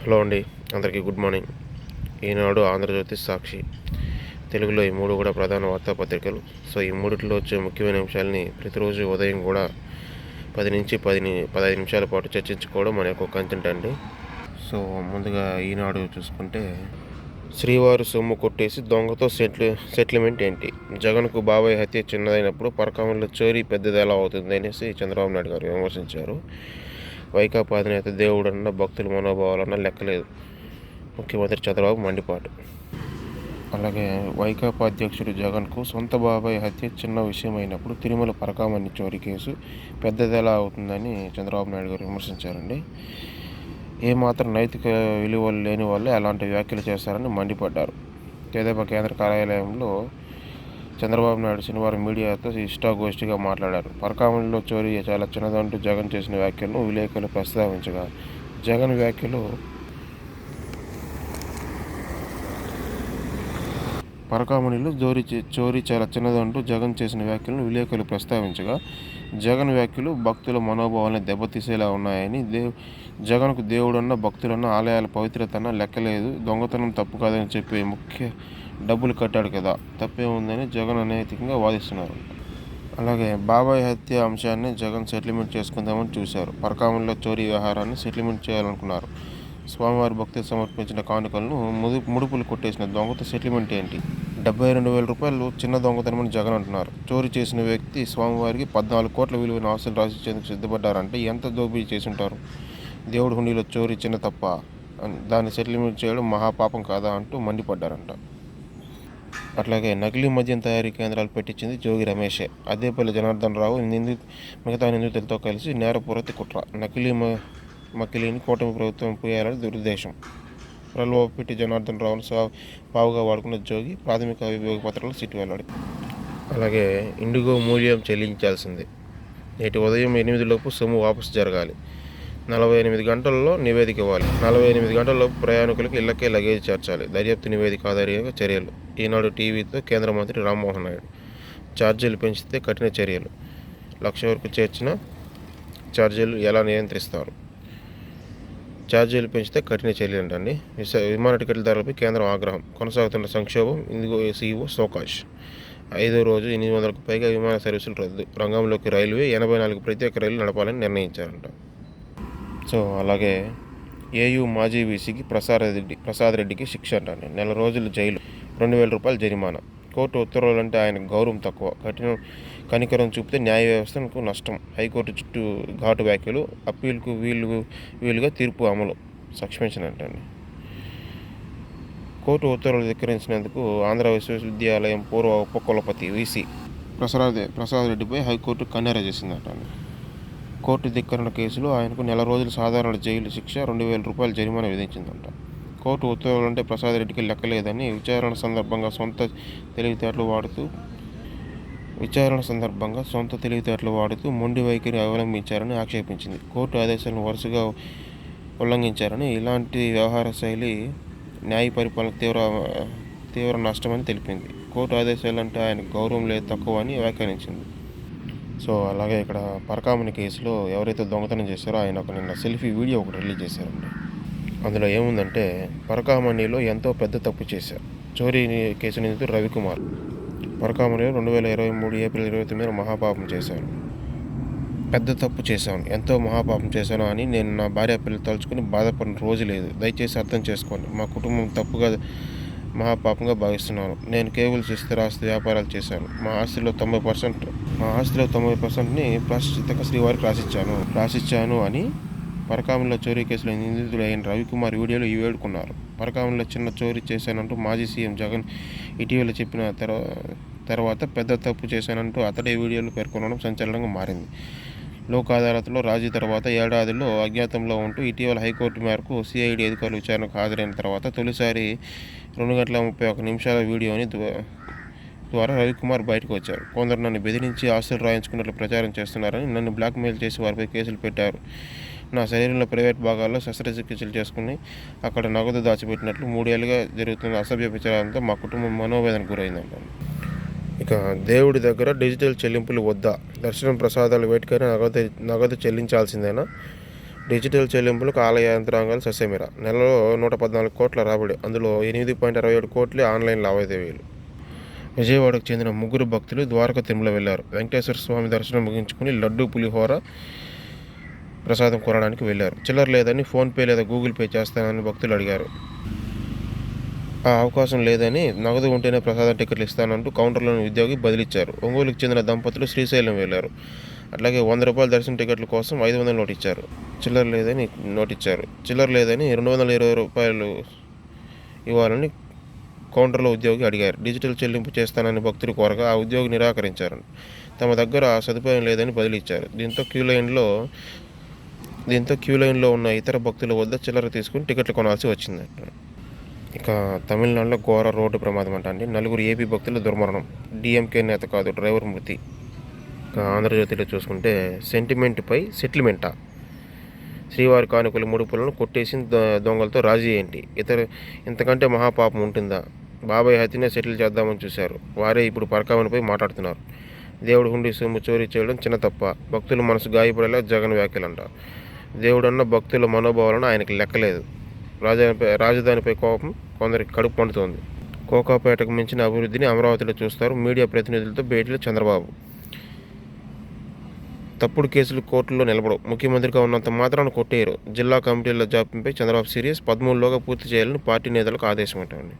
Hello అండి, అందరికీ good morning. ఈనాడు, ఆంధ్రజ్యోతి, సాక్షి తెలుగులో ఈ మూడు కూడా ప్రధాన వార్తాపత్రికలు. సో ఈ మూడిట్లో వచ్చే ముఖ్యమైన అంశాలని ప్రతిరోజు ఉదయం కూడా 10 నుంచి 15 నిమిషాల పాటు చర్చించుకోవడం మన యొక్క కంటెంట్ అండి. సో ముందుగా ఈనాడు చూసుకుంటే, శ్రీవారు సొమ్ము కొట్టేసి దొంగతో సెటిల్మెంట్ ఏంటి? జగన్కు బాబాయ్ హత్య చిన్నదైనప్పుడు పరకామణిలో చోరీ పెద్దది ఎలా అవుతుంది అనేసి చంద్రబాబు నాయుడు గారు విమర్శించారు. వైకాపా అధినేత దేవుడన్న భక్తుల మనోభావాలన్న లెక్కలేదు, ముఖ్యమంత్రి చంద్రబాబు మండిపాటు. అలాగే వైకాపా అధ్యక్షుడు జగన్కు సొంత బాబాయ్ హత్య చిన్న విషయం అయినప్పుడు తిరుమల పరకామణి చోరీ కేసు పెద్దది ఎలా అవుతుందని చంద్రబాబు నాయుడు గారు విమర్శించారండి. ఏమాత్రం నైతిక విలువలు లేని వాళ్ళే అలాంటి వ్యాఖ్యలు చేస్తారని మండిపడ్డారు. తెదేపా కేంద్ర కార్యాలయంలో చంద్రబాబు నాయుడు శనివారం మీడియాతో ఇష్టాగోష్ఠిగా మాట్లాడారు. పరకామణిలో చోరీ చాలా చిన్నదంటూ జగన్ చేసిన వ్యాఖ్యలను విలేకరులు ప్రస్తావించగా, జగన్ వ్యాఖ్యలు పరకామణిలో చోరీ చాలా చిన్నదంటూ జగన్ చేసిన వ్యాఖ్యలను విలేకరులు ప్రస్తావించగా, జగన్ వ్యాఖ్యలు భక్తుల మనోభావాలను దెబ్బతీసేలా ఉన్నాయని, జగన్కు దేవుడన్న భక్తులన్న ఆలయాల పవిత్రతన్న లెక్కలేదు, దొంగతనం తప్పు కాదని చెప్పే ముఖ్య డబ్బులు కట్టాడు కదా, తప్పే ఉందని జగన్ అనైతికంగా వాదిస్తున్నారు. అలాగే బాబాయ్ హత్య అంశాన్ని జగన్ సెటిల్మెంట్ చేసుకుందామని చూశారు. పరకామణిలో చోరీ వ్యవహారాన్ని సెటిల్మెంట్ చేయాలనుకున్నారు. స్వామివారి భక్తులు సమర్పించిన కానుకలను ముడుపులు కొట్టేసిన దొంగతో సెటిల్మెంట్ ఏంటి? 72,000 రూపాయలు చిన్న దొంగతనమని జగన్ అంటున్నారు. చోరీ చేసిన వ్యక్తి స్వామివారికి 14 కోట్ల విలువైన ఆస్తులు రాసిచ్చేందుకు సిద్ధపడ్డారంటే ఎంత దోపిడీ చేసుంటారు? దేవుడి హుండీలో చోరీ చిన్న తప్ప, దాన్ని సెటిల్మెంట్ చేయడం మహాపాపం కాదా అంటూ మండిపడ్డారంట. అట్లాగే నకిలీ మద్యం తయారీ కేంద్రాలు పెట్టించింది జోగి రమేషే. అదేపల్లి జనార్దన్ రావు మిగతా నిందితులతో కలిసి నేరపూరిత కుట్ర. నకిలీ మకిలీని కూటమి ప్రభుత్వం పోయాలని దురుద్దేశం. ప్రలోభపెట్టి జనార్దన్ రావును పావుగా వాడుకున్న జోగి ప్రాథమిక అభియోగ పత్రాలు సిట్ వెల్లడి. అలాగే ఇండిగో మూల్యం చెల్లించాల్సిందే. నేటి ఉదయం 8 సొమ్ము వాపసు జరగాలి. 48 గంటల్లో నివేదిక ఇవ్వాలి. 48 గంటల్లోపు ప్రయాణికులకు ఇళ్లకే లగేజ్ చేర్చాలి. దర్యాప్తు నివేదిక ఆధారంగా చర్యలు. ఈనాడు టీవీతో కేంద్ర మంత్రి రామ్మోహన్ నాయుడు. ఛార్జీలు పెంచితే కఠిన చర్యలు. 1,00,000 వరకు చేర్చిన ఛార్జీలు ఎలా నియంత్రిస్తారు? ఛార్జీలు పెంచితే కఠిన చర్యలు అంటండి. విమాన టికెట్ల ధరలపై కేంద్రం ఆగ్రహం. కొనసాగుతున్న సంక్షోభం. ఇండిగో సీఈఓ సోకాష్. 5వ రోజు 800కు పైగా విమాన సర్వీసులు రద్దు. రంగంలోకి రైల్వే 84 ప్రత్యేక రైళ్లు నడపాలని నిర్ణయించారంట. సో అలాగే ఏయూ మాజీ వీసీకి ప్రసాద్ రెడ్డికి శిక్ష అంటండి. 1 నెల రోజులు జైలు, 2,000 రూపాయలు జరిమానా. కోర్టు ఉత్తర్వులంటే ఆయనకు గౌరవం తక్కువ, కనికరం చూపితే న్యాయ వ్యవస్థకు నష్టం. హైకోర్టు చుట్టూ ఘాటు వ్యాఖ్యలు. అప్పీల్కు వీలుగా తీర్పు అమలు. సస్పెన్షన్ అంటండి. కోర్టు ఉత్తర్వులు ధిక్కరించినందుకు ఆంధ్ర విశ్వవిద్యాలయం పూర్వ ఉపకులపతి వీసీ ప్రసాద్ రెడ్డిపై హైకోర్టు కన్నెర చేసిందటండి. కోర్టు ధిక్కరణ కేసులో ఆయనకు 1 నెల రోజులు సాధారణ జైలు శిక్ష, 2,000 రూపాయలు జరిమానా విధించిందంట. కోర్టు ఉత్తర్వులంటే ప్రసాద్ రెడ్డికి లెక్కలేదని విచారణ సందర్భంగా సొంత తెలివితేటలు వాడుతూ మొండి వైఖరి అవలంబించారని ఆక్షేపించింది. కోర్టు ఆదేశాలను వరుసగా ఉల్లంఘించారని, ఇలాంటి వ్యవహార శైలి న్యాయ పరిపాలనకు తీవ్ర నష్టమని తెలిపింది. కోర్టు ఆదేశాలంటే ఆయనకు గౌరవం లేదు, తక్కువ అని వ్యాఖ్యానించింది. సో అలాగే ఇక్కడ పరకామణి కేసులో ఎవరైతే దొంగతనం చేశారో ఆయన నిన్న సెల్ఫీ వీడియో ఒకటి రిలీజ్ చేశారండి. అందులో ఏముందంటే, పరకామణిలో ఎంతో పెద్ద తప్పు చేశారు. చోరీ కేసు నిందితుడు రవికుమార్ పరకామణిలో 2023 ఏప్రిల్ 29 మహాపాపం చేశాను. పెద్ద తప్పు చేశాను, ఎంతో మహాపాపం చేశాను అని నేను నా భార్య పిల్లలు తలుచుకుని బాధపడిన రోజు లేదు. దయచేసి అర్థం చేసుకోండి. మా కుటుంబం తప్పుగా మహాపాపంగా భావిస్తున్నాను. నేను కేబుల్స్ స్థిరాస్తి వ్యాపారాలు చేశాను. మా ఆస్తిలో 90%ని ప్రాశ్చిత్తంగా శ్రీవారికి రాసిచ్చాను అని పరకామణిలో చోరీ కేసులో నిందితుడు అయిన రవికుమార్ వీడియోలో వేడుకున్నారు. పరకామణిలో చిన్న చోరీ చేశానంటూ మాజీ సీఎం జగన్ ఇటీవల చెప్పిన తర్వాత పెద్ద తప్పు చేశానంటూ అతడే వీడియోలో పేర్కొనడం సంచలనంగా మారింది. లోక్ అదాలత్లో రాజీ తర్వాత ఏడాదిలో అజ్ఞాతంలో ఉంటూ ఇటీవల హైకోర్టు మేరకు సిఐడి అధికారులు విచారణకు హాజరైన తర్వాత తొలిసారి 2 గంటల 31 నిమిషాల వీడియోని ద్వారా రవికుమార్ బయటకు వచ్చారు. కొందరు నన్ను బెదిరించి ఆస్తులు రాయించుకున్నట్లు ప్రచారం చేస్తున్నారని, నన్ను బ్లాక్మెయిల్ చేసి వారిపై కేసులు పెట్టారు. నా శరీరంలో ప్రైవేట్ భాగాల్లో శస్త్రచికిత్సలు చేసుకుని అక్కడ నగదు దాచిపెట్టినట్లు 3 ఏళ్లుగా జరుగుతున్న అసభ్య ప్రచారంతో మా కుటుంబం మనోవేదనకు గురైందంట. ఇక దేవుడి దగ్గర డిజిటల్ చెల్లింపులు వద్దా? దర్శనం ప్రసాదాలు వేటికైనా నగదు చెల్లించాల్సిందేనా? డిజిటల్ చెల్లింపులకు ఆలయ యంత్రాంగాలు ససేమిరా. నెలలో 114 కోట్ల రాబడి, అందులో 8.67 కోట్లే ఆన్లైన్ లావాదేవీలు. విజయవాడకు చెందిన ముగ్గురు భక్తులు ద్వారకా తిరుమల వెళ్లారు. వెంకటేశ్వర స్వామి దర్శనం ముగించుకుని లడ్డూ పులిహోర ప్రసాదం కొనడానికి వెళ్లారు. చిల్లర లేదని ఫోన్పే లేదా గూగుల్ పే చేస్తానని భక్తులు అడిగారు. ఆ అవకాశం లేదని నగదు ఉంటేనే ప్రసాదం టికెట్లు ఇస్తానంటూ కౌంటర్లోని ఉద్యోగి బదిలిచ్చారు. ఒంగోలుకు చెందిన దంపతులు శ్రీశైలం వెళ్లారు. అట్లాగే ₹100 దర్శన టికెట్ల కోసం 500 నోటు ఇచ్చారు. చిల్లర లేదని 220 ఇవ్వాలని కౌంటర్లో ఉద్యోగి అడిగారు. డిజిటల్ చెల్లింపు చేస్తానని భక్తులు కోరగా ఆ ఉద్యోగి నిరాకరించారు. తమ దగ్గర ఆ సదుపాయం లేదని బదిలిచ్చారు. దీంతో క్యూ లైన్లో ఉన్న ఇతర భక్తుల వద్ద చిల్లర తీసుకుని టికెట్లు కొనాల్సి వచ్చింది. ఇక తమిళనాడులో ఘోర రోడ్డు ప్రమాదం అంటండి. 4 ఏపీ భక్తుల దుర్మరణం. డిఎంకే నేత కాదు డ్రైవర్ మృతి. ఇక ఆంధ్రజ్యోతిలో చూసుకుంటే సెంటిమెంట్పై సెటిల్మెంటా, శ్రీవారి కానుకల ముడుపులను కొట్టేసిన దొంగలతో రాజీ ఏంటి, ఇంతకంటే మహాపాపం ఉంటుందా, బాబాయ్ హత్యనే సెటిల్ చేద్దామని చూశారు, వారే ఇప్పుడు పరకామనిపై మాట్లాడుతున్నారు. దేవుడు హుండీ సొమ్ము చోరీ చేయడం చిన్న తప్ప, భక్తుల మనసు గాయపడేలా జగన్ వ్యాఖ్యలంట. దేవుడన్న భక్తుల మనోభావాలను ఆయనకి లెక్కలేదు. రాజధానిపై కోపం కొందరికి కడుపు పండుతోంది. కోకాపేటకు మించిన అభివృద్ధిని అమరావతిలో చూస్తారు. మీడియా ప్రతినిధులతో భేటీలో చంద్రబాబు. తప్పుడు కేసులు కోర్టుల్లో నిలబడవు, ముఖ్యమంత్రిగా ఉన్నంత మాత్రాన్ని కొట్టేయరు. జిల్లా కమిటీల జాప్యంపై చంద్రబాబు సీరియస్. 13లోగా పూర్తి చేయాలని పార్టీ నేతలకు ఆదేశం అంటండి.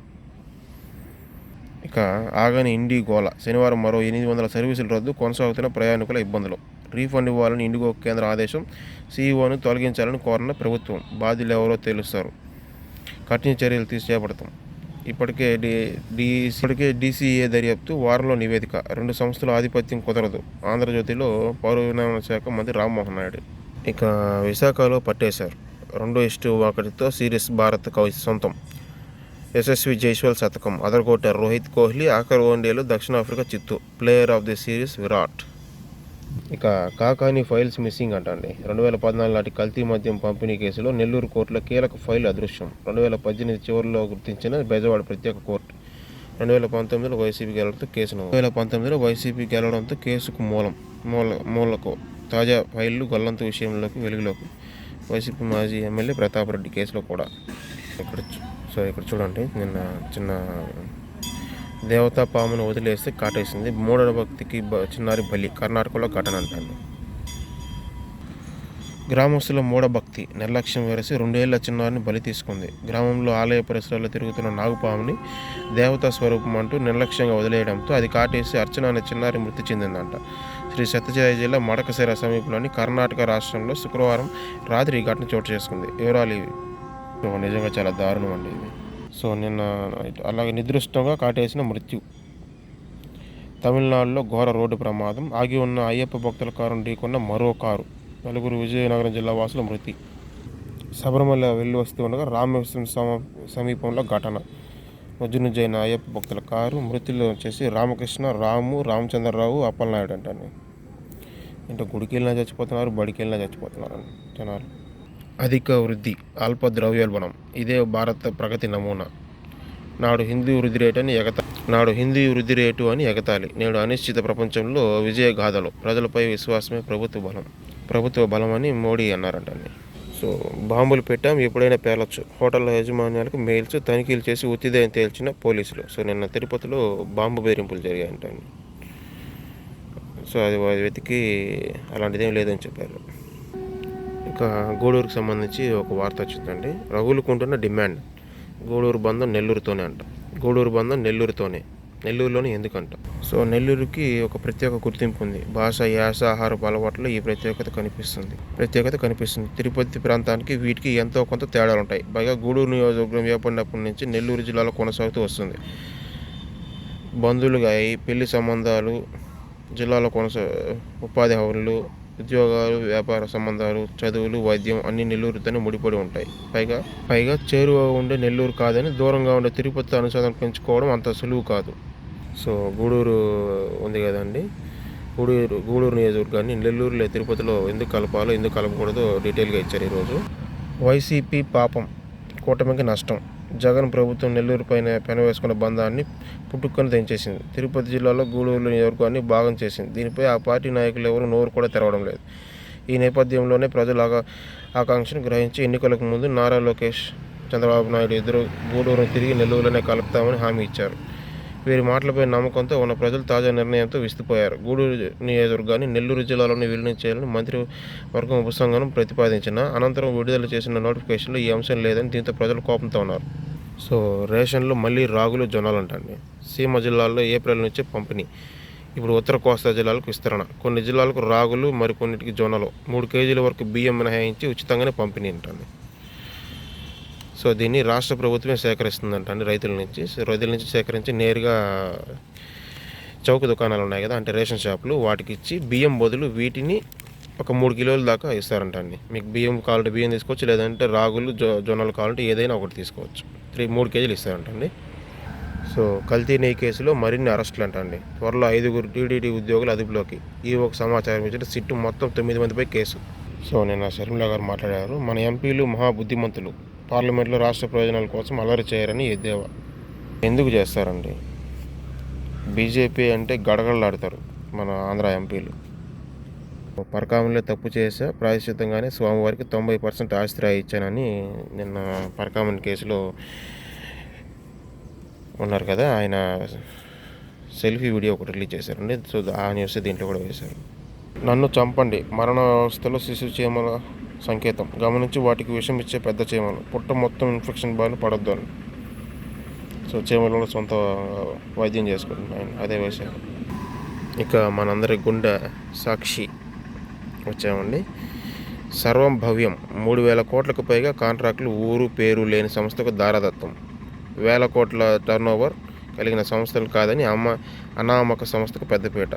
ఇక ఆగని ఇండి గోల. శనివారం మరో 800 సర్వీసులు రద్దు, కొనసాగుతున్న ప్రయాణికుల ఇబ్బందులు. రీఫండ్ ఇవ్వాలని ఇండిగో కేంద్ర ఆదేశం. సీఈఓను తొలగించాలని కోరిన ప్రభుత్వం. బాధ్యులు ఎవరో తెలుస్తారు, కఠిన చర్యలు చేపడతాం. ఇప్పటికే డీసీఏ దర్యాప్తు, వారంలో నివేదిక. 2 సంస్థల ఆధిపత్యం కుదరదు. ఆంధ్రజ్యోతిలో పౌర విమానయాన శాఖ మంత్రి రామ్మోహన్ నాయుడు. ఇక విశాఖలో పట్టేశారు. 2-1తో సిరీస్ భారత్ సొంతం. యశస్వి జైస్వాల్ శతకం అదరగొట్టారు రోహిత్ కోహ్లీ. ఆఖరి వన్డేలో దక్షిణాఫ్రికా చిత్తు. Player of the series Virat. ఇక కాకాని ఫైల్స్ మిస్సింగ్ అంటండి. 2014 నాటి కల్తీ మద్యం పంపిణీ కేసులో నెల్లూరు కోర్టులో కీలక ఫైల్ అదృశ్యం. 2018 చివరిలో గుర్తించిన బెజవాడ ప్రత్యేక కోర్టు 2019లో వైసీపీ గెలవడంతో కేసుకు మూలకు తాజా ఫైళ్లు గల్లంతు విషయంలోకి వెలుగులోకి. వైసీపీ మాజీ ఎమ్మెల్యే ప్రతాప్ రెడ్డి కేసులో కూడా. ఇక్కడ చూడండి, నిన్న చిన్న దేవతా పామును వదిలేస్తే కాటేసింది. మూఢ భక్తికి చిన్నారి బలి. కర్ణాటకలో ఘటన అంటాను. గ్రామస్తుల మూఢభక్తి నిర్లక్ష్యం వెరసి 2 ఏళ్ల చిన్నారిని బలి తీసుకుంది. గ్రామంలో ఆలయ పరిసరాల్లో తిరుగుతున్న నాగుపాముని దేవతా స్వరూపం అంటూ నిర్లక్ష్యంగా వదిలేయడంతో అది కాటేసి అర్చన అనే చిన్నారి మృతి చెందిందంట. శ్రీ సత్యసాయి జిల్లా మడకశిర సమీపంలోని కర్ణాటక రాష్ట్రంలో శుక్రవారం రాత్రి ఈ ఘటన చోటు చేసుకుంది. వివరాలు ఇవి. నిజంగా చాలా దారుణం అండి ఇది. నిన్న అలాగే నిద్రిష్టంగా కాటేసిన మృత్యు. తమిళనాడులో ఘోర రోడ్డు ప్రమాదం. ఆగి ఉన్న అయ్యప్ప భక్తుల కారును ఢీకొన్న మరో కారు. 4 విజయనగరం జిల్లా వాసుల మృతి. శబరిమల వెళ్ళి వస్తుండగా రామేశ్వరం సమీపంలో ఘటన. నుజ్జునుజ్జైన అయ్యప్ప భక్తుల కారు. మృతులు వచ్చేసి రామకృష్ణ, రామచంద్రరావు, అప్పలనాయుడు అంటాను. అంటే గుడికి వెళ్ళినా చచ్చిపోతున్నారు, బడికి వెళ్ళినా చచ్చిపోతున్నారు జనాలు. అధిక వృద్ధి, అల్ప ద్రవ్యోల్బణం, ఇదే భారత ప్రగతి నమూనా. నాడు హిందీ వృద్ధి రేటు అని ఎగతాళి. నేడు అనిశ్చిత ప్రపంచంలో విజయగాథలు. ప్రజలపై విశ్వాసమే ప్రభుత్వ బలం అని మోడీ అన్నారంటండి. బాంబులు పెట్టాం, ఎప్పుడైనా పేలొచ్చు. హోటళ్ల యాజమాన్యాలకు మెయిల్స్. తనిఖీలు చేసి ఉత్తిదేయం తేల్చిన పోలీసులు. నిన్న తిరుపతిలో బాంబు బెదిరింపులు జరిగాయంటండి. అది వెతికి అలాంటిదేం లేదని చెప్పారు. ఇక గూడూరుకు సంబంధించి ఒక వార్త వచ్చిందండి. రగులుకుంటున్న డిమాండ్. గూడూరు బంధం నెల్లూరుతోనే అంట. నెల్లూరులోనే ఎందుకంట. నెల్లూరుకి ఒక ప్రత్యేక గుర్తింపు ఉంది. భాష, యాస, ఆహారపు అలవాట్లో ఈ ప్రత్యేకత కనిపిస్తుంది. తిరుపతి ప్రాంతానికి వీటికి ఎంతో కొంత తేడాలు ఉంటాయి. పైగా గూడూరు నియోజకవర్గం ఏర్పడినప్పటి నుంచి నెల్లూరు జిల్లాలో కొనసాగుతూ వస్తుంది. బంధువులుగా పెళ్లి సంబంధాలు, జిల్లాలో ఉపాధి హామీలు, ఉద్యోగాలు, వ్యాపార సంబంధాలు, చదువులు, వైద్యం అన్ని నెల్లూరుతోనే ముడిపడి ఉంటాయి. పైగా చేరువ ఉండే నెల్లూరు కాదని దూరంగా ఉండే తిరుపతి అనుసంధానం పెంచుకోవడం అంత సులువు కాదు. గూడూరు ఉంది కదండి, గూడూరు నియోజకవర్గాన్ని నెల్లూరు తిరుపతిలో ఎందుకు కలపాలో ఎందుకు కలపకూడదో డీటెయిల్గా ఇచ్చారు ఈరోజు. వైసీపీ పాపం, కూటమికి నష్టం. జగన్ ప్రభుత్వం నెల్లూరు పైన పెనవేసుకున్న బంధాన్ని పుట్టుకొని తెంచేసింది. తిరుపతి జిల్లాలో గూడూరు నియోజకవర్గాన్ని భాగం చేసింది. దీనిపై ఆ పార్టీ నాయకులు ఎవరు నోరు కూడా తెరవడం లేదు. ఈ నేపథ్యంలోనే ప్రజల ఆకాంక్షను గ్రహించి ఎన్నికలకు ముందు నారా లోకేష్, చంద్రబాబు నాయుడు ఇద్దరు గూడూరును తిరిగి నెల్లూరులోనే కలుపుతామని హామీ ఇచ్చారు. వీరి మాటలపై నమ్మకంతో ఉన్న ప్రజలు తాజా నిర్ణయంతో విస్తుపోయారు. గూడూరు నియోజకవర్గాన్ని నెల్లూరు జిల్లాలోనే విలీనం చేయాలని మంత్రివర్గం ఉపసంఘం ప్రతిపాదించిన అనంతరం విడుదల చేసిన నోటిఫికేషన్లో ఈ అంశం లేదని దీంతో ప్రజలు కోపంతో ఉన్నారు. సో రేషన్లో మళ్ళీ రాగులు, జొన్నలు అంటండి. సీమ జిల్లాల్లో ఏప్రిల్ నుంచే పంపిణీ. ఇప్పుడు ఉత్తర కోస్తా జిల్లాలకు విస్తరణ. కొన్ని జిల్లాలకు రాగులు, మరికొన్నిటికి జొన్నలు. 3 కేజీల వరకు బియ్యం మినహాయించి ఉచితంగానే పంపిణీ ఉంటుంది. సో దీన్ని రాష్ట్ర ప్రభుత్వమే సేకరిస్తుందంటండి రైతుల నుంచి సేకరించి నేరుగా చౌక దుకాణాలు ఉన్నాయి కదా, అంటే రేషన్ షాపులు, వాటికి ఇచ్చి బియ్యం బదులు వీటిని ఒక 3 కిలోల దాకా ఇస్తారంటండి. మీకు బియ్యం కావాలంటే బియ్యం తీసుకోవచ్చు, లేదంటే రాగులు, జొన్నలు కావాలంటే ఏదైనా ఒకటి తీసుకోవచ్చు. 3 కేజీలు ఇస్తారంటండి. సో కల్తీ నెయ్యి కేసులో మరిన్ని అరెస్టులు అంటండి. త్వరలో 5 టీడీటీ ఉద్యోగులు అదుపులోకి. ఒక సమాచారం ఇచ్చిన సిట్టు మొత్తం 9 మందిపై కేసు. సో నిన్న షర్మిల గారు మాట్లాడారు. మన ఎంపీలు మహాబుద్ధిమంతులు, పార్లమెంట్లో రాష్ట్ర ప్రయోజనాల కోసం అల్లరి చేయరని ఎద్దేవా. ఎందుకు చేస్తారండి? బీజేపీ అంటే గడగడలాడతారు మన ఆంధ్ర ఎంపీలు. పరకామణిలో తప్పు చేసా, ప్రాయశ్చిత్తంగానే స్వామివారికి 90% ఆస్తి రాయిచ్చానని నిన్న పరకామణి కేసులో ఉన్నారు కదా, ఆయన సెల్ఫీ వీడియో ఒకటి రిలీజ్ చేశారండి. సో ఆ న్యూస్ దీంట్లో కూడా వేశారు. నన్ను చంపండి, మరణ వ్యవస్థలో శిశు చీమల సంకేతం గమనించి వాటికి విషం ఇచ్చే పెద్ద చీమలు, పుట్ట మొత్తం ఇన్ఫెక్షన్ బారిన పడొద్దు అని. సో చీమలు సొంత వైద్యం చేసుకుంటున్నాను, అదే వేశారు. ఇక మనందరి గుండె సాక్షి వచ్చామండి. సర్వం భవ్యం. 3,000 కోట్లకు పైగా కాంట్రాక్టులు ఊరు పేరు లేని సంస్థకు దారాదత్తం. 1,000 కోట్ల టర్నోవర్ కలిగిన సంస్థలు కాదని అనామక సంస్థకు పెద్దపీట.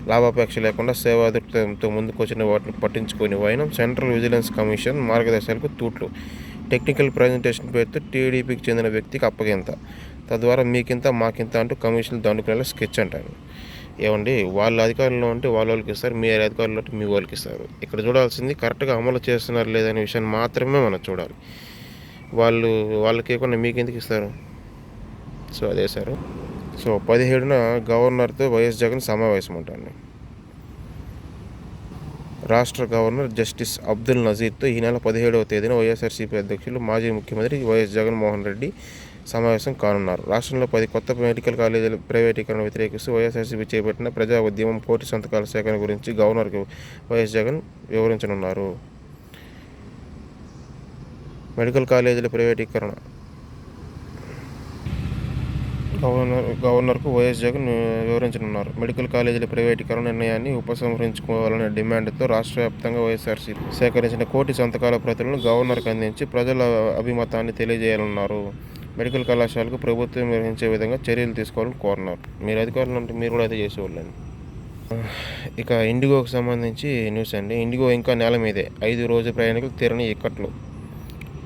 లాభాపేక్ష లేకుండా సేవాదృక్తంతో ముందుకొచ్చిన వాటిని పట్టించుకొని వైనం. సెంట్రల్ విజిలెన్స్ కమిషన్ మార్గదర్శకాలకు తూట్లు. టెక్నికల్ ప్రజెంటేషన్ పేరుతో టీడీపీకి చెందిన వ్యక్తికి అప్పగింత. తద్వారా మీకింత మాకింత అంటూ కమిషన్లు దండుకునేలా స్కెచ్ అంటారు. ఏమండి, వాళ్ళ అధికారంలో ఉంటే వాళ్ళకి ఇస్తారు, మీ అధికారంలో ఉంటే మీ వాళ్ళకి ఇస్తారు. ఇక్కడ చూడాల్సింది కరెక్ట్గా అమలు చేస్తున్నారు లేదనే విషయాన్ని మాత్రమే మనం చూడాలి. వాళ్ళకి ఇవ్వకుండా మీకు ఎందుకు ఇస్తారు? సో అదే సార్. సో 17న గవర్నర్తో వైఎస్ జగన్ సమావేశం ఉంటుంది. రాష్ట్ర గవర్నర్ జస్టిస్ అబ్దుల్ నజీర్తో ఈ నెల 17వ తేదీన వైఎస్ఆర్సీపీ అధ్యక్షులు మాజీ ముఖ్యమంత్రి వైఎస్ జగన్మోహన్ రెడ్డి సమావేశం కానున్నారు. రాష్ట్రంలో 10 కొత్త మెడికల్ కాలేజీల ప్రైవేటీకరణ వ్యతిరేకిస్తూ వైఎస్ఆర్సీపీ చేపట్టిన ప్రజా ఉద్యమం కోటి సంతకాల సేకరణ గురించి గవర్నర్కి వైఎస్ జగన్ వివరించనున్నారు. మెడికల్ కాలేజీల ప్రైవేటీకరణ గవర్నర్కు వైఎస్ జగన్ వివరించనున్నారు. మెడికల్ కాలేజీల ప్రైవేటీకరణ నిర్ణయాన్ని ఉపసంహరించుకోవాలనే డిమాండ్తో రాష్ట్ర వ్యాప్తంగా వైఎస్ఆర్సీపీ సేకరించిన కోటి సంతకాల ప్రతులను గవర్నర్కు అందించి ప్రజల అభిమతాన్ని తెలియజేయాలన్నారు. మెడికల్ కళాశాలకు ప్రభుత్వం నిర్వహించే విధంగా చర్యలు తీసుకోవాలని కోరున్నారు. మీరు అధికారులు అంటే మీరు కూడా అయితే చేసేవాళ్ళండి. ఇక ఇండిగోకి సంబంధించి న్యూస్ అండి. ఇండిగో ఇంకా నేల మీదే. 5 రోజు ప్రయాణికులు తీరని ఇక్కట్లు.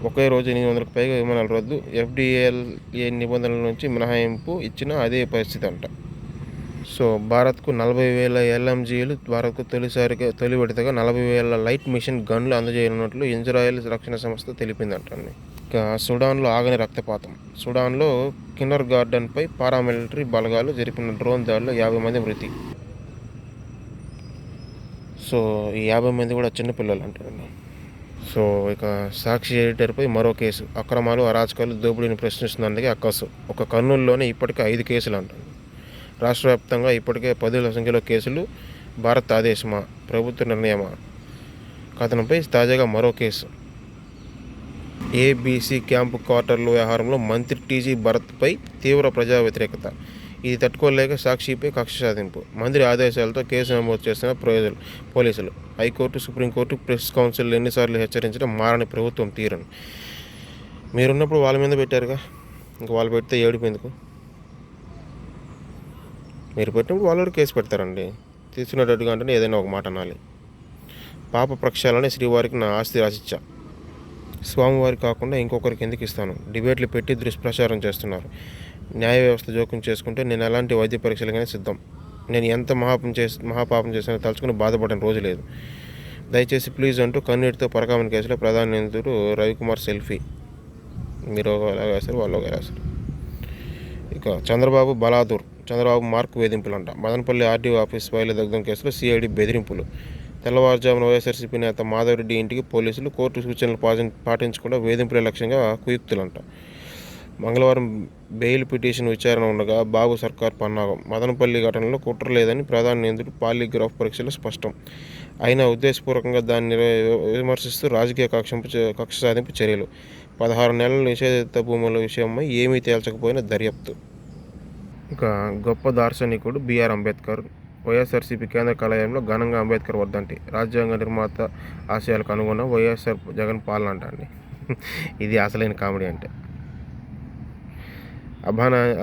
ఒకే రోజు 800కు పైగా విమానాల రద్దు. FDAA నిబంధనల నుంచి మినహాయింపు ఇచ్చినా అదే పరిస్థితి అంట. సో భారత్కు 40,000 LMGలు, భారత్కు తొలి విడతగా 40,000 లైట్ మిషన్ గన్లు అందజేయనున్నట్లు ఇజ్రాయెల్ రక్షణ సంస్థ తెలిపిందంటండి. ఇక సుడాన్లో ఆగని రక్తపాతం. సుడాన్లో కిన్నర్ గార్డెన్పై పారామిలిటరీ బలగాలు జరిపిన డ్రోన్ దాడిలో 50 మంది మృతి. సో ఈ 50 మంది కూడా చిన్నపిల్లలు అంటారండి. సో ఇక సాక్షి ఎడిటర్పై మరో కేసు. అక్రమాలు, అరాచకాలు, దోపిడీని ప్రశ్నిస్తున్నందుకే అక్కసు. ఒక కర్నూలులోనే ఇప్పటికే 5 కేసులు అంటారు. రాష్ట్ర వ్యాప్తంగా ఇప్పటికే 10,000 సంఖ్యలో కేసులు. భారత్ ఆదేశమా, ప్రభుత్వ నిర్ణయమా కథనంపై తాజాగా మరో కేసు. ABC క్యాంపు క్వార్టర్ల వ్యవహారంలో మంత్రి టీజీ భరత్పై తీవ్ర ప్రజా వ్యతిరేకత. ఇది తట్టుకోలేక సాక్షిపై కక్ష సాధింపు. మంత్రి ఆదేశాలతో కేసు నమోదు చేస్తున్న పోలీసులు. హైకోర్టు, సుప్రీంకోర్టు, ప్రెస్ కౌన్సిల్ ఎన్నిసార్లు హెచ్చరించడం మారని ప్రభుత్వం తీరని. మీరున్నప్పుడు వాళ్ళ మీద పెట్టారుగా, ఇంకా వాళ్ళు పెడితే ఏడుపు ఎందుకు? మీరు పెట్టినప్పుడు వాళ్ళు కూడా కేసు పెడతారండి. తీసుకునేటట్టుగా అంటేనే ఏదైనా ఒక మాట అనాలి. పాప ప్రక్షాళనే శ్రీవారికి నా ఆస్తి రాసిచ్చా, స్వామివారికి కాకుండా ఇంకొకరికి ఎందుకు ఇస్తాను? డిబేట్లు పెట్టి దుష్ప్రచారం చేస్తున్నారు. న్యాయ వ్యవస్థ జోక్యం చేసుకుంటే నేను ఎలాంటి వైద్య పరీక్షలుగానే సిద్ధం. నేను ఎంత మహాపాపం చేసినా తలుచుకుని బాధపడిన రోజు లేదు. దయచేసి ప్లీజ్ అంటూ కన్నీటితో పరకామణి కేసులో ప్రధాన నిందితుడు రవికుమార్ సెల్ఫీ. మీరు ఎలా వేస్తారు, వాళ్ళు ఎలా వేస్తారు. ఇక చంద్రబాబు బలాదూర్. చంద్రబాబు మార్క్ వేధింపులంట. మదనపల్లి RDO ఆఫీస్ ఫైల్ దగ్ధం కేసులో CID బెదిరింపులు. తెల్లవారుజామున వైఎస్ఆర్సీపీ నేత మాధవరెడ్డి ఇంటికి పోలీసులు కోర్టు సూచనలు పాటించకుండా వేధింపుల లక్ష్యంగా కుయుక్తులంట. మంగళవారం బెయిల్ పిటిషన్ విచారణ ఉండగా బాబు సర్కార్ పన్నాగం. మదనపల్లి ఘటనలో కుట్ర లేదని ప్రధాన నిందితుడు పాలిగ్రాఫ్ పరీక్షలో స్పష్టం. అయినా ఉద్దేశపూర్వకంగా దాన్ని విమర్శిస్తూ రాజకీయ కక్ష సాధింపు చర్యలు. 16 నెలల నిషేధిత భూముల విషయమై ఏమీ తేల్చకపోయిన దర్యాప్తు. ఇక గొప్ప దార్శనికుడు బిఆర్ అంబేద్కర్. వైఎస్ఆర్సీపీ కేంద్ర కార్యాలయంలో ఘనంగా అంబేద్కర్ వర్ధంతి. రాజ్యాంగ నిర్మాత ఆశయాలకు అనుగుణంగా వైఎస్ఆర్ జగన్ పాలన అంటండి. ఇది అసలైన కామెడీ అంటే.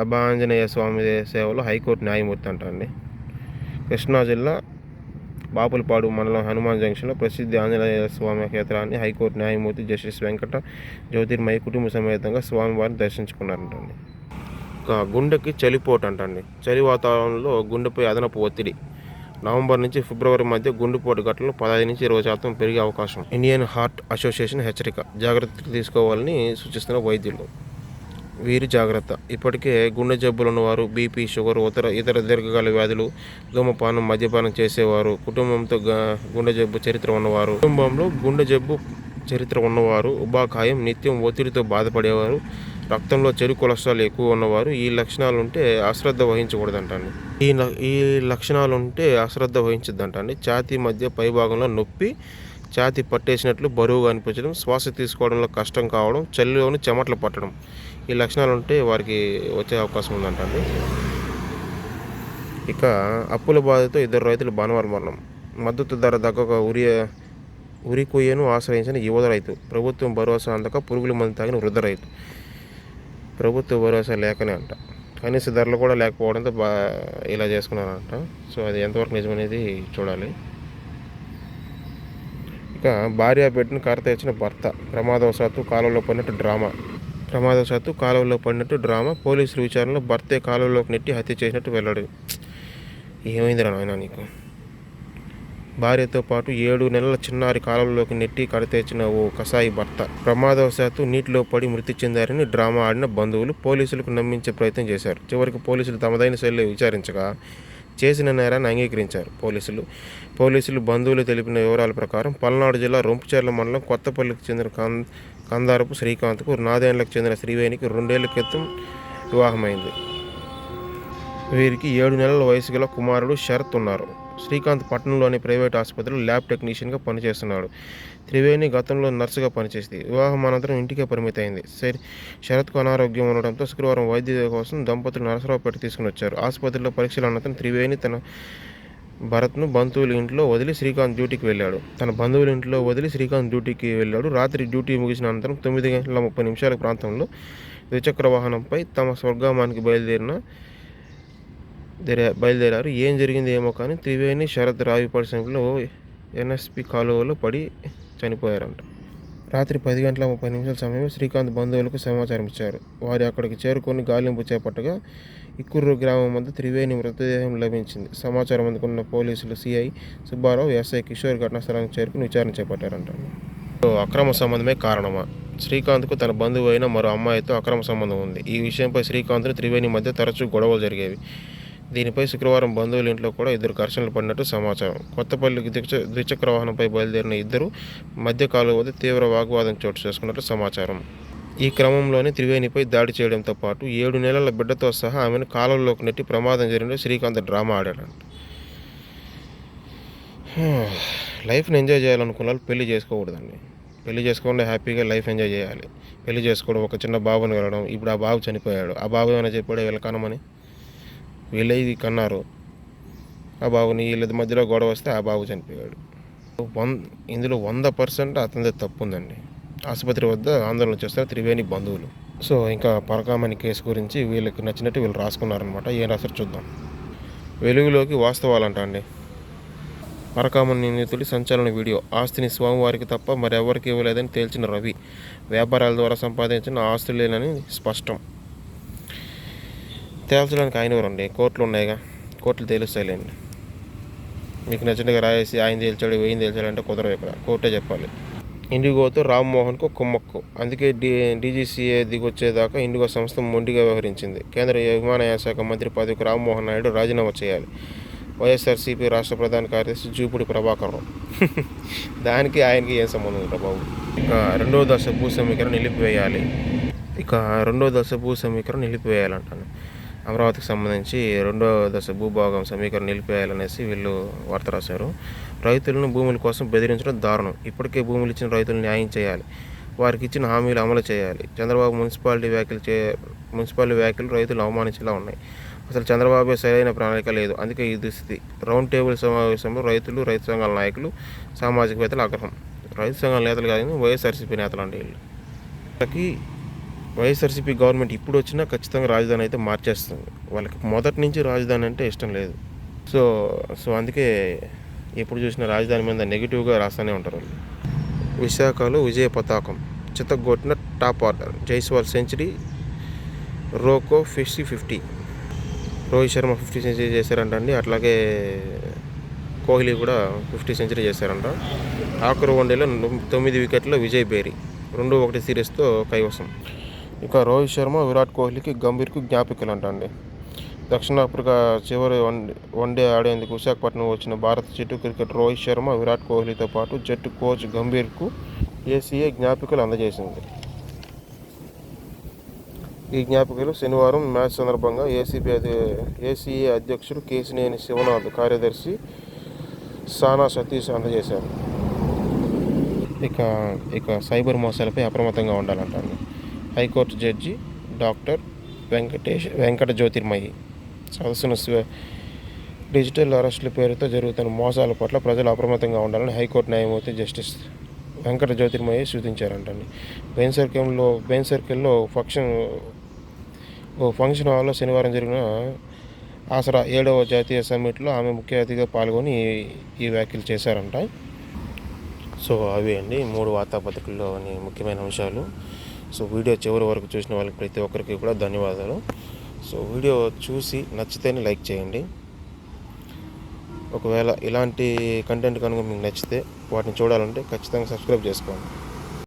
అభాంజనేయ స్వామి సేవలో హైకోర్టు న్యాయమూర్తి అంటండి. కృష్ణా జిల్లా బాపులపాడు మండలం హనుమాన్ జంక్షన్లో ప్రసిద్ధి ఆంజనేయ స్వామి క్షేత్రాన్ని హైకోర్టు న్యాయమూర్తి జస్టిస్ వెంకట జ్యోతిర్మయి కుటుంబ సమేతంగా స్వామివారిని దర్శించుకున్నారంటండి. గుండెకి చలిపోటు అంటండి. చలి వాతావరణంలో గుండెపై అదనపు ఒత్తిడి. నవంబర్ నుంచి ఫిబ్రవరి మధ్య గుండెపోటు ఘటనలు 15-20% పెరిగే అవకాశం. ఇండియన్ హార్ట్ అసోసియేషన్ హెచ్చరిక. జాగ్రత్తలు తీసుకోవాలని సూచిస్తున్న వైద్యులు. వీరి జాగ్రత్త. ఇప్పటికే గుండె జబ్బులు ఉన్నవారు, బీపీ, షుగర్, ఇతర దీర్ఘకాల వ్యాధులు, ధూమపానం, మద్యపానం చేసేవారు, కుటుంబంలో గుండె జబ్బు చరిత్ర ఉన్నవారు, ఉబాకాయం, నిత్యం ఒత్తిడితో బాధపడేవారు, రక్తంలో చెడు కొలెస్ట్రాల్ ఎక్కువ ఉన్నవారు ఈ లక్షణాలుంటే అశ్రద్ధ వహించకూడదంటండి. ఈ లక్షణాలుంటే అశ్రద్ధ వహించద్దంటండి. ఛాతీ మధ్య పైభాగంలో నొప్పి, ఛాతీ పట్టేసినట్లు బరువుగా అనిపించడం, శ్వాస తీసుకోవడంలో కష్టం కావడం, చలిలోని చెమటలు పట్టడం ఈ లక్షణాలు ఉంటే వారికి వచ్చే అవకాశం ఉందంటండి. ఇక అప్పుల బాధతో 2 రైతులు భానువారం మరణం. మద్దతు ధర దక్కక ఉరి కొయ్యను ఆశ్రయించిన యువత రైతు. ప్రభుత్వం భరోసా అందక పురుగుల మందు తాగిన వృద్ధ రైతు. ప్రభుత్వ భరోసా లేకనే అంట. కనీస ధరలు కూడా లేకపోవడంతో ఇలా చేసుకున్నారంట. సో అది ఎంతవరకు నిజమనేది చూడాలి. ఇక భార్య బిడ్డను కరతేర్చిన భర్త. ప్రమాదవశాత్తు కాలువలో పడినట్టు డ్రామా. పోలీసుల విచారణలో భర్తే కాలువలోకి నెట్టి హత్య చేసినట్టు వెల్లడి. ఏమైందిరా నాయనా నీకు? భార్యతో పాటు 7 నెలల చిన్నారి కాలువలోకి నెట్టి కడతేర్చిన ఓ కసాయి భర్త. ప్రమాదవశాత్తు నీటిలో పడి మృతి చెందారని డ్రామా ఆడిన బంధువులు పోలీసులకు నమ్మించే ప్రయత్నం చేశారు. చివరికి పోలీసులు తమదైన శైలిలో విచారించగా చేసిన నేరాన్ని అంగీకరించారు పోలీసులు. బంధువులు తెలిపిన వివరాల ప్రకారం పల్నాడు జిల్లా రొంపిచెర్ల మండలం కొత్తపల్లికి చెందిన కందారపు శ్రీకాంత్కు 4 ఏళ్లకు చెందిన శ్రీవేణికి 2 ఏళ్ల క్రితం వివాహమైంది. వీరికి 7 నెలల వయసు గల కుమారుడు శరత్ ఉన్నారు. శ్రీకాంత్ పట్టణంలోని ప్రైవేట్ ఆసుపత్రిలో ల్యాబ్ టెక్నీషియన్గా పనిచేస్తున్నాడు. త్రివేణి గతంలో నర్సుగా పనిచేసింది. వివాహం అనంతరం ఇంటికే పరిమితమైంది. శరత్కు అనారోగ్యం ఉండడంతో శుక్రవారం వైద్య కోసం దంపతులు నరసరావుపేట తీసుకుని వచ్చారు. ఆసుపత్రిలో పరీక్షల అనంతరం త్రివేణి తన భరత్ను బంధువుల ఇంట్లో వదిలి శ్రీకాంత్ డ్యూటీకి వెళ్ళాడు. రాత్రి డ్యూటీ ముగిసిన అనంతరం 9:30 ప్రాంతంలో ద్విచక్ర వాహనంపై తమ స్వర్గామానికి బయలుదేరారు. ఏం జరిగింది ఏమో కానీ త్రివేణి, శరత్ రావిపాడు సమీపంలో ఎన్ఎస్పి కాలువలో పడి చనిపోయారంట. రాత్రి 10:30 సమయంలో శ్రీకాంత్ బంధువులకు సమాచారం ఇచ్చారు. వారు అక్కడికి చేరుకొని గాలింపు చేపట్టగా ఇక్కుర్రు గ్రామం వద్ద త్రివేణి మృతదేహం లభించింది. సమాచారం అందుకున్న పోలీసులు సిఐ సుబ్బారావు, ఎస్ఐ కిషోర్ ఘటనా స్థలానికి చేరుకుని విచారణ చేపట్టారంట. అక్రమ సంబంధమే కారణమా? శ్రీకాంత్కు తన బంధువు అయిన మరో అమ్మాయితో అక్రమ సంబంధం ఉంది. ఈ విషయంపై శ్రీకాంత్ను త్రివేణి మధ్య తరచూ గొడవలు జరిగేవి. దీనిపై శుక్రవారం బంధువుల ఇంట్లో కూడా 2 ఘర్షణలు పడినట్టు సమాచారం. కొత్తపల్లికి ద్విచక్ర వాహనంపై బయలుదేరిన ఇద్దరు మధ్య కాలువ వద్ద తీవ్ర వాగ్వాదం చోటు చేసుకున్నట్టు సమాచారం. ఈ క్రమంలోనే త్రివేణిపై దాడి చేయడంతో పాటు 7 నెలల బిడ్డతో సహా ఆమెను కాలువలోకి నెట్టి ప్రమాదం జరిగిన శ్రీకాంత్ డ్రామా ఆడాడంట. లైఫ్ని ఎంజాయ్ చేయాలనుకున్న వాళ్ళు పెళ్లి చేసుకోకూడదండి. పెళ్లి చేసుకోకుండా హ్యాపీగా లైఫ్ ఎంజాయ్ చేయాలి. పెళ్లి చేసుకోవడం, ఒక చిన్న బాబుని వెళ్ళడం. ఇప్పుడు ఆ బాబు చనిపోయాడు. ఆ బాబు ఏమైనా చెప్పాడు వీళ్ళ కనమని? వీళ్ళే ఇది కన్నారు. ఆ బాబుని వీళ్ళ మధ్యలో గొడవ వస్తే ఆ బాబు చనిపోయాడు. ఇందులో 100% అతనిదే తప్పు ఉందండి. ఆసుపత్రి వద్ద ఆందోళన చేస్తారు త్రివేణి బంధువులు. సో ఇంకా పరకామణి కేసు గురించి వీళ్ళకి నచ్చినట్టు వీళ్ళు రాసుకున్నారనమాట. ఏం రాసారు చూద్దాం. వెలుగులోకి వాస్తవాలంట అండి. పరకామణి నిందితుడి సంచలన వీడియో. ఆస్తిని స్వామివారికి తప్ప మరెవరికి ఇవ్వలేదని తేల్చిన రవి. వ్యాపారాల ద్వారా సంపాదించిన ఆస్తులేనని స్పష్టం. తేల్చడానికి ఆయన ఎవరండి? కోర్టులు ఉన్నాయిగా, కోర్టులు తేలుస్తాయిలేండి. మీకు నచ్చినట్టుగా రాయేసి ఆయన తేల్చాడు ఈయన తేల్చాడంటే కుదరదు. ఇక్కడ కోర్టే చెప్పాలి. ఇండిగోతో రామ్మోహన్కు కుమ్మక్కు. అందుకే డీజీసీఏ దిగొచ్చేదాకా ఇండిగో సంస్థ మొండిగా వ్యవహరించింది. కేంద్ర విమానయాన శాఖ మంత్రి పదవికి రామ్మోహన్ నాయుడు రాజీనామా చేయాలి. వైఎస్ఆర్సీపీ రాష్ట్ర ప్రధాన కార్యదర్శి జూపూడి ప్రభాకర్ రావు. దానికి ఆయనకి ఏం సంబంధం ఉంది బాబు. ఇక రెండో దశ భూ సమీకరణ నిలిపివేయాలంటాను. అమరావతికి సంబంధించి రెండో దశ భూభాగం సమీకరణ నిలిపివేయాలనేసి వీళ్ళు వార్త రాశారు. రైతులను భూముల కోసం బెదిరించడం దారుణం. ఇప్పటికే భూములు ఇచ్చిన రైతులను న్యాయం చేయాలి, వారికి ఇచ్చిన హామీలు అమలు చేయాలి. చంద్రబాబు మున్సిపాలిటీ వ్యాఖ్యలు రైతులు అవమానించేలా ఉన్నాయి. అసలు చంద్రబాబు సరైన ప్రణాళిక లేదు, అందుకే ఈ దుస్థితి. రౌండ్ టేబుల్ సమావేశంలో రైతులు, రైతు సంఘాల నాయకులు, సామాజికవేత్తల ఆగ్రహం. రైతు సంఘాల నేతలు కాదని వైఎస్ఆర్సీపీ నేతలు అంటే వీళ్ళు. వాళ్ళకి వైఎస్ఆర్సీపీ గవర్నమెంట్ ఇప్పుడు వచ్చినా ఖచ్చితంగా రాజధాని అయితే మార్చేస్తుంది. వాళ్ళకి మొదటి నుంచి రాజధాని అంటే ఇష్టం లేదు. సో అందుకే ఎప్పుడు చూసినా రాజధాని మీద నెగిటివ్గా రాస్తూనే ఉంటారు వాళ్ళు. విశాఖలో విజయ పతాకం చిత్తగొట్టిన top order. Jaiswal century, Roko 50. Rohit Sharma 50 century చేశారంట అండి. అట్లాగే కోహ్లీ కూడా 50 సెంచరీ చేశారంట. ఆఖరు వన్డేలో 9 వికెట్ల విజయ్ బేరీ 2-1 సిరీస్తో కైవసం. ఇక రోహిత్ శర్మ, విరాట్ కోహ్లీకి గంభీర్కు జ్ఞాపికలు అంట అండి. దక్షిణాఫ్రికా చివరి వన్డే ఆడేందుకు విశాఖపట్నం వచ్చిన భారత జట్టు క్రికెట్ రోహిత్ శర్మ, విరాట్ కోహ్లీతో పాటు జట్టు కోచ్ గంభీర్కు ఏసీఏ జ్ఞాపికలు అందజేసింది. ఈ జ్ఞాపికలు శనివారం మ్యాచ్ సందర్భంగా ఏసీఏ అధ్యక్షుడు కేశినేని శివనాథ్, కార్యదర్శి సానా సతీష్ అందజేశారు. ఇక సైబర్ మోసాలపై అప్రమత్తంగా ఉండాలంటాను. High court judge doctor Venkata Jyothirmayi సదస్సును డిజిటల్ అరెస్టుల పేరుతో జరుగుతున్న మోసాల పట్ల ప్రజలు అప్రమత్తంగా ఉండాలని హైకోర్టు న్యాయమూర్తి జస్టిస్ వెంకట జ్యోతిర్మయి సూచించారంటండి. బెయిన్ సర్కిల్లో ఫంక్షన్ హాల్లో శనివారం జరిగిన ఆసరా 7వ జాతీయ సమ్మిట్లో ఆమె ముఖ్య అతిథిగా పాల్గొని ఈ వ్యాఖ్యలు చేశారంట. సో అవి అండి 3 వార్తాపత్రికల్లోని ముఖ్యమైన అంశాలు. సో వీడియో చివరి వరకు చూసిన వాళ్ళకి ప్రతి ఒక్కరికి కూడా ధన్యవాదాలు. సో వీడియో చూసి నచ్చితేనే లైక్ చేయండి. ఒకవేళ ఇలాంటి కంటెంట్ కనుక మీకు నచ్చితే వాటిని చూడాలంటే ఖచ్చితంగా సబ్స్క్రైబ్ చేసుకోండి.